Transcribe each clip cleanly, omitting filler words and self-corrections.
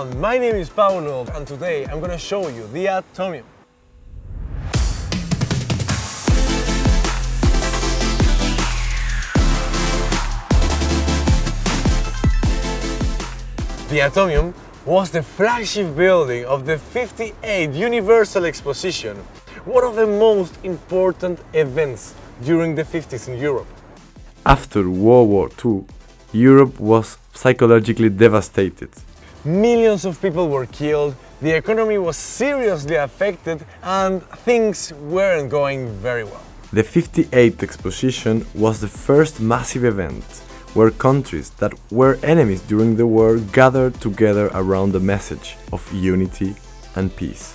everyone, my name is Paulo and today I'm gonna show you the Atomium. The Atomium was the flagship building of the 58th Universal Exposition, one of the most important events during the 50s in Europe. After World War II, Europe was psychologically devastated. Millions of people were killed, the economy was seriously affected, and things weren't going very well. The 58th Exposition was the first massive event where countries that were enemies during the war gathered together around the message of unity and peace.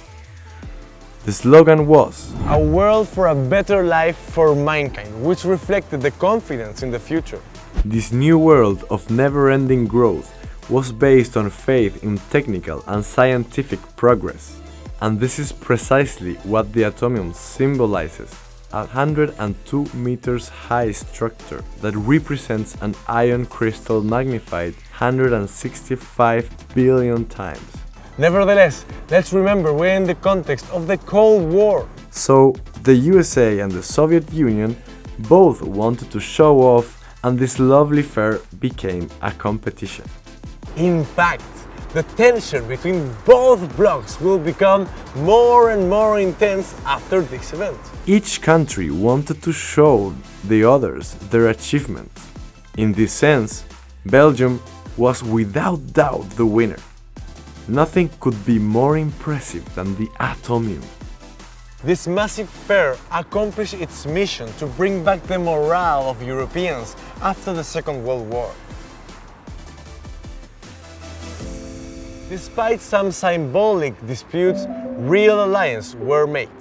The slogan was "A world for a better life for mankind," which reflected the confidence in the future. This new world of never-ending growth was based on faith in technical and scientific progress. And this is precisely what the Atomium symbolizes. A 102 meters high structure that represents an iron crystal magnified 165 billion times. Nevertheless, let's remember we're in the context of the Cold War. So the USA and the Soviet Union both wanted to show off, and this lovely fair became a competition. In fact, the tension between both blocs will become more and more intense after this event. Each country wanted to show the others their achievements. In this sense, Belgium was without doubt the winner. Nothing could be more impressive than the Atomium. This massive fair accomplished its mission to bring back the morale of Europeans after the Second World War. Despite some symbolic disputes, real alliances were made.